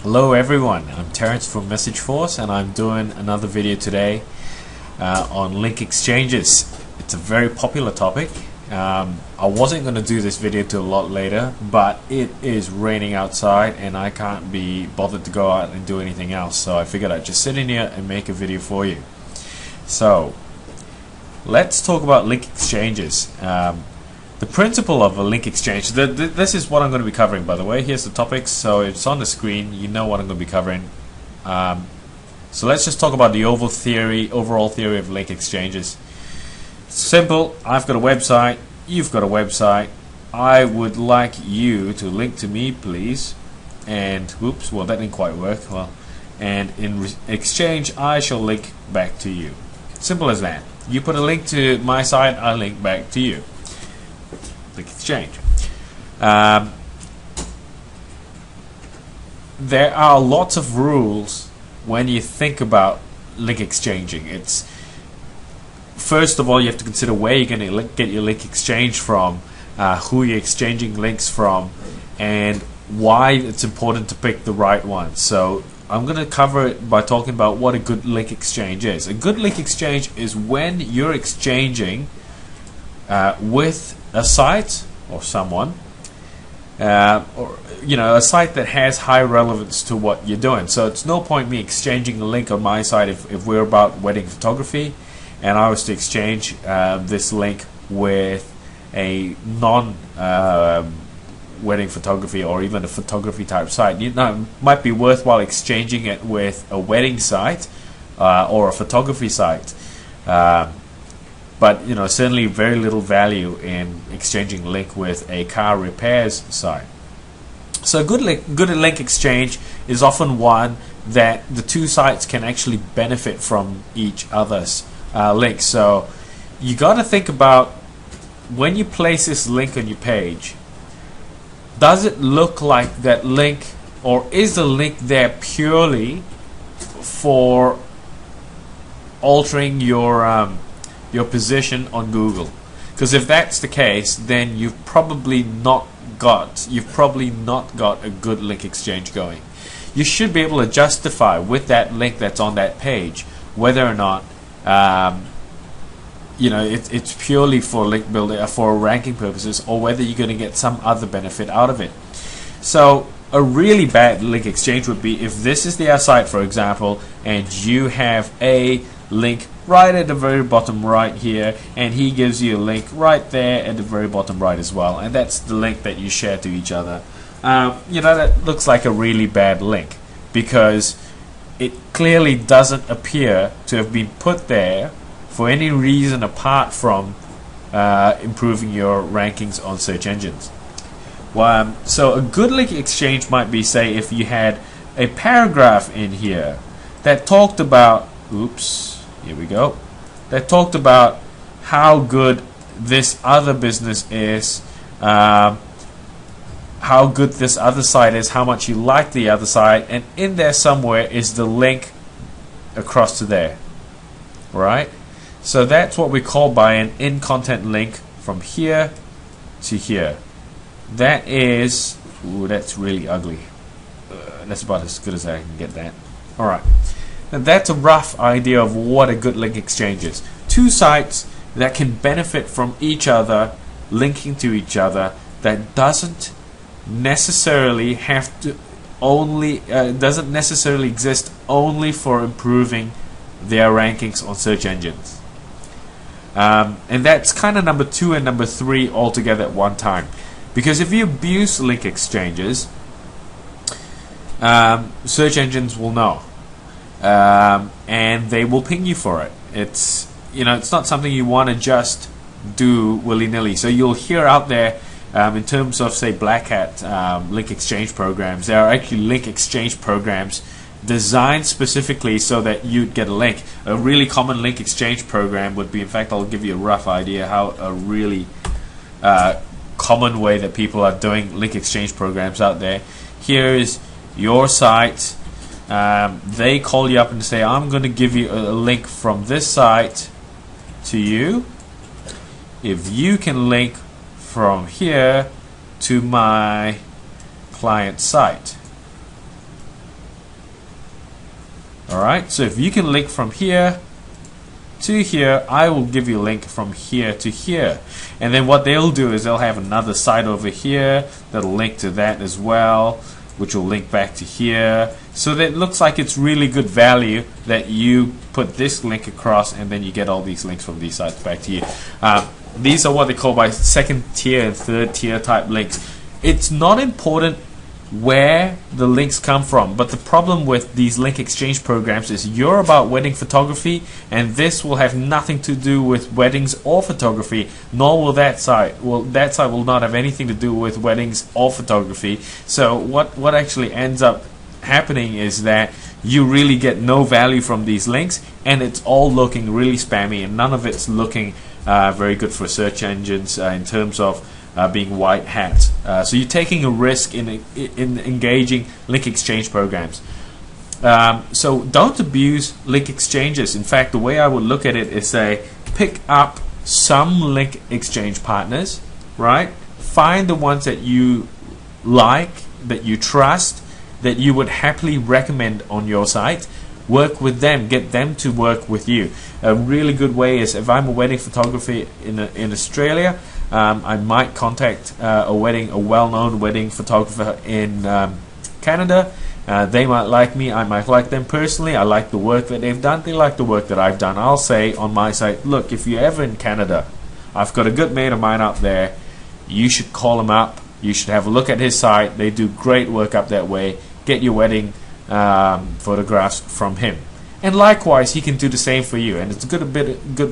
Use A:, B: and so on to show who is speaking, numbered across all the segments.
A: Hello everyone, I'm Terrence from MessageForce and I'm doing another video today on link exchanges. It's a very popular topic. I wasn't going to do this video till a lot later, but it is raining outside and I can't be bothered to go out and do anything else, so I figured I'd just sit in here and make a video for you. So let's talk about link exchanges. The principle of a link exchange, this is what I'm going to be covering, by the way. Here's the topics, so it's on the screen, you know what I'm going to be covering. So let's just talk about the overall theory of link exchanges. Simple. I've got a website, you've got a website, I would like you to link to me, please, and whoops, well that didn't quite work, and in exchange I shall link back to you. Simple as that. You put a link to my site, I link back to you. Link exchange. There are lots of rules when you think about link exchanging. It's first of all, you have to consider where you're going to get your link exchange from, who you're exchanging links from, and why it's important to pick the right one. So I'm going to cover it by talking about what a good link exchange is. A good link exchange is when you're exchanging with a site or someone, or a site that has high relevance to what you're doing. So it's no point me exchanging a link on my site if we're about wedding photography and I was to exchange this link with a non-wedding photography or even a photography type site. It might be worthwhile exchanging it with a wedding site or a photography site. But certainly very little value in exchanging link with a car repairs site. So a good link exchange is often one that the two sites can actually benefit from each other's links. So you got to think about when you place this link on your page, does it look like that link, or is the link there purely for altering your position on Google? Because if that's the case, then you've probably not got a good link exchange going. You should be able to justify with that link that's on that page whether or not it's purely for link building, for ranking purposes, or whether you're going to get some other benefit out of it. So a really bad link exchange would be if this is their site, for example, and you have a link right at the very bottom right here, and he gives you a link right there at the very bottom right as well, and that's the link that you share to each other. That looks like a really bad link because it clearly doesn't appear to have been put there for any reason apart from improving your rankings on search engines. So a good link exchange might be, say, if you had a paragraph in here that talked about that talked about how good this other business is, how good this other site is, how much you like the other site, and in there somewhere is the link across to there, right? So that's what we call by an in-content link from here to here. That is, that's really ugly. That's about as good as I can get that. Alright. And that's a rough idea of what a good link exchange is. Two sites that can benefit from each other, linking to each other, that doesn't necessarily exist only for improving their rankings on search engines. And that's kind of number 2 and number 3 all together at one time. Because if you abuse link exchanges, search engines will know. And they will ping you for it. It's not something you want to just do willy-nilly. So you'll hear out there, in terms of, say, Black Hat link exchange programs, there are actually link exchange programs designed specifically so that you'd get a link. A really common link exchange program would be, in fact, I'll give you a rough idea how a really common way that people are doing link exchange programs out there. Here is your site. They call you up and say, I'm going to give you a link from this site to you. If you can link from here to my client site. Alright, so if you can link from here to here, I will give you a link from here to here. And then what they'll do is they'll have another site over here that'll link to that as well, which will link back to here. So that it looks like it's really good value that you put this link across, and then you get all these links from these sites back to you. These are what they call by second tier and third tier type links. It's not important where the links come from, but the problem with these link exchange programs is you're about wedding photography, and this will have nothing to do with weddings or photography, nor will that site. Well, that site will not have anything to do with weddings or photography. So what actually ends up happening is that you really get no value from these links, and it's all looking really spammy, and none of it's looking very good for search engines in terms of being white hat. So you're taking a risk in engaging link exchange programs. So don't abuse link exchanges. In fact, the way I would look at it is say, pick up some link exchange partners, right? Find the ones that you like, that you trust, that you would happily recommend on your site. Work with them, get them to work with you. A really good way is, if I'm a wedding photographer in Australia, I might contact a well-known wedding photographer in Canada. They might like me, I might like them personally. I like the work that they've done, they like the work that I've done. I'll say on my site, look, if you're ever in Canada, I've got a good mate of mine up there, you should call him up, you should have a look at his site, they do great work up that way, get your wedding photographs from him. And likewise, he can do the same for you, and it's a good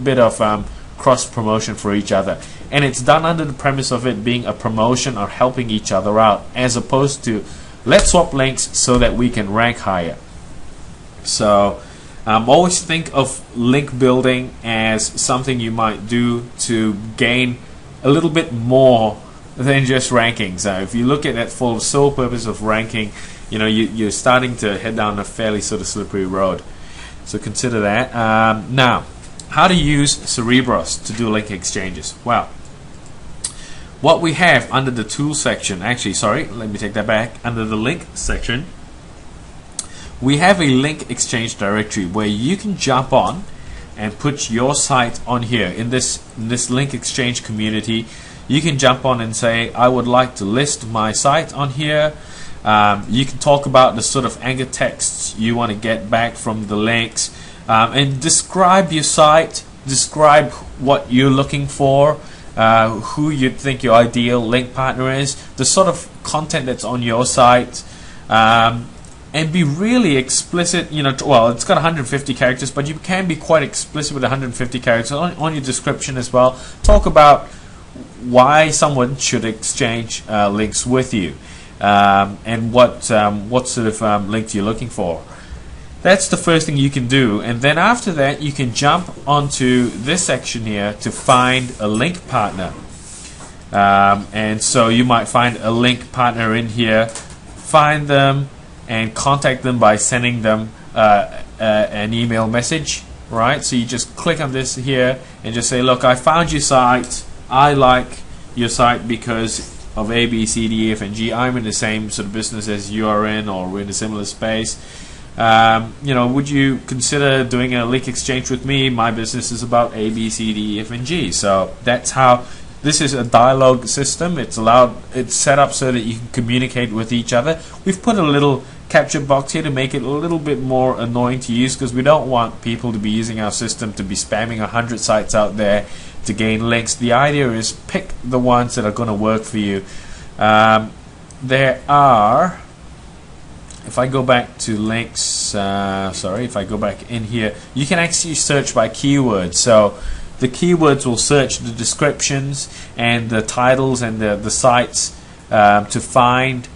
A: bit of cross promotion for each other, and it's done under the premise of it being a promotion or helping each other out, as opposed to let's swap links so that we can rank higher. So always think of link building as something you might do to gain a little bit more than just rankings. If you look at that for the sole purpose of ranking, you're starting to head down a fairly sort of slippery road. So consider that. Now, how to use Cerebros to do link exchanges? Well, what we have under the tools section, actually, sorry, let me take that back. Under the link section, we have a link exchange directory where you can jump on and put your site on here. In this link exchange community, you can jump on and say, I would like to list my site on here. You can talk about the sort of anchor texts you want to get back from the links, and describe your site, describe what you're looking for, who you think your ideal link partner is, the sort of content that's on your site, and be really explicit. Well, it's got 150 characters, but you can be quite explicit with 150 characters on your description as well. Talk about why someone should exchange links with you, and what sort of link you're looking for. That's the first thing you can do, and then after that you can jump onto this section here to find a link partner. And so you might find a link partner in here, find them and contact them by sending them an email message, right? So you just click on this here and just say, look, I found your site, I like your site because of A, B, C, D, E, F, and G. I'm in the same sort of business as you are in, or we're in a similar space. Would you consider doing a link exchange with me? My business is about A, B, C, D, E, F, and G. So that's how this is a dialogue system. It's set up so that you can communicate with each other. We've put a little capture box here to make it a little bit more annoying to use, because we don't want people to be using our system to be spamming 100 sites out there to gain links. The idea is pick the ones that are going to work for you. There are, if I go back to links, if I go back in here, you can actually search by keywords. So the keywords will search the descriptions and the titles and the sites to find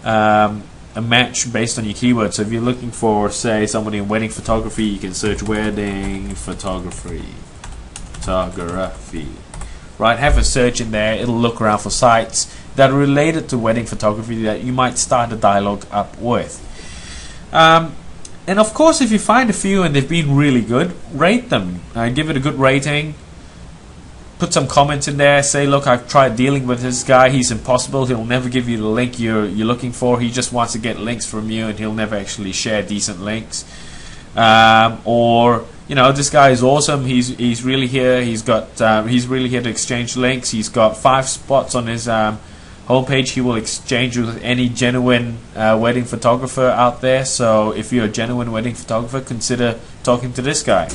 A: a match based on your keywords. So if you're looking for, say, somebody in wedding photography, you can search wedding photography. Right, have a search in there. It'll look around for sites that are related to wedding photography that you might start a dialogue up with. And of course, if you find a few and they've been really good, rate them. Give it a good rating. Put some comments in there. Say, look, I've tried dealing with this guy. He's impossible. He'll never give you the link you're looking for. He just wants to get links from you, and he'll never actually share decent links. or this guy is awesome. He's really here. He's really here to exchange links. He's got 5 spots on his homepage. He will exchange with any genuine wedding photographer out there. So if you're a genuine wedding photographer, consider talking to this guy.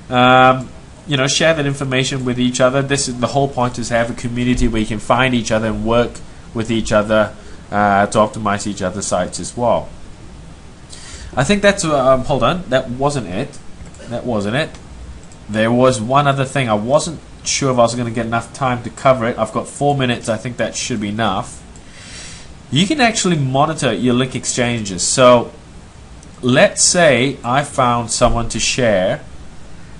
A: Share that information with each other. The whole point is to have a community where you can find each other and work with each other to optimize each other's sites as well. I think that's hold on, that wasn't it. There was one other thing. I wasn't sure if I was going to get enough time to cover it. I've got 4 minutes. I think that should be enough. You can actually monitor your link exchanges. So let's say I found someone to share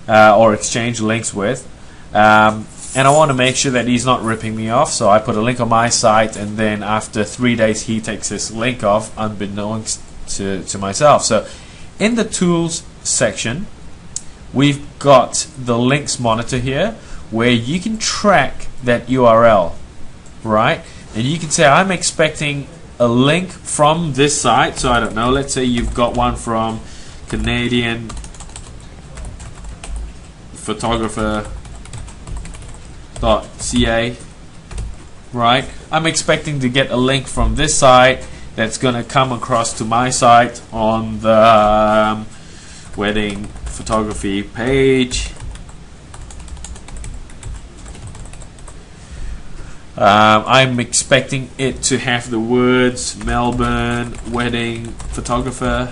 A: or exchange links with, and I want to make sure that he's not ripping me off. So I put a link on my site, and then after 3 days he takes this link off unbeknownst to myself. So in the tools section, we've got the links monitor here, where you can track that URL, right? And you can say, I'm expecting a link from this site. So I don't know, let's say you've got one from Canadian photographer.ca, right? I'm expecting to get a link from this site that's going to come across to my site on the wedding photography page. I'm expecting it to have the words Melbourne wedding photographer,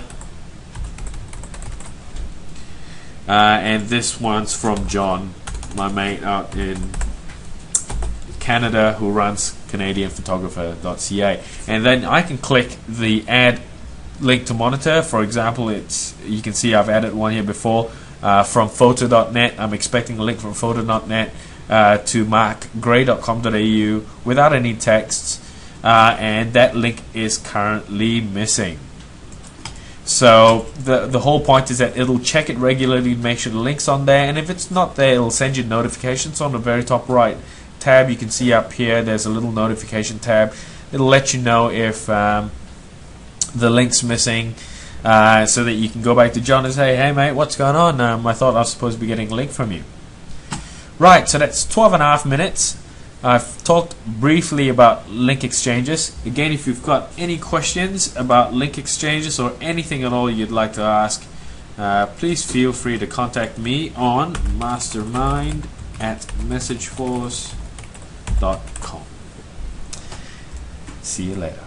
A: and this one's from John, my mate out in Canada who runs CanadianPhotographer.ca, and then I can click the add link to monitor. For example, you can see I've added one here before from photo.net. I'm expecting a link from photo.net to markgray.com.au without any texts, and that link is currently missing. So the whole point is that it'll check it regularly to make sure the link's on there, and if it's not there, it'll send you notifications. On the very top right tab, you can see up here there's a little notification tab. It'll let you know if the link's missing, so that you can go back to John and say, hey mate, what's going on? I thought I was supposed to be getting a link from you. Right, so that's 12.5 minutes. I've talked briefly about link exchanges. Again, if you've got any questions about link exchanges or anything at all you'd like to ask, please feel free to contact me on mastermind@messageforce.com. See you later.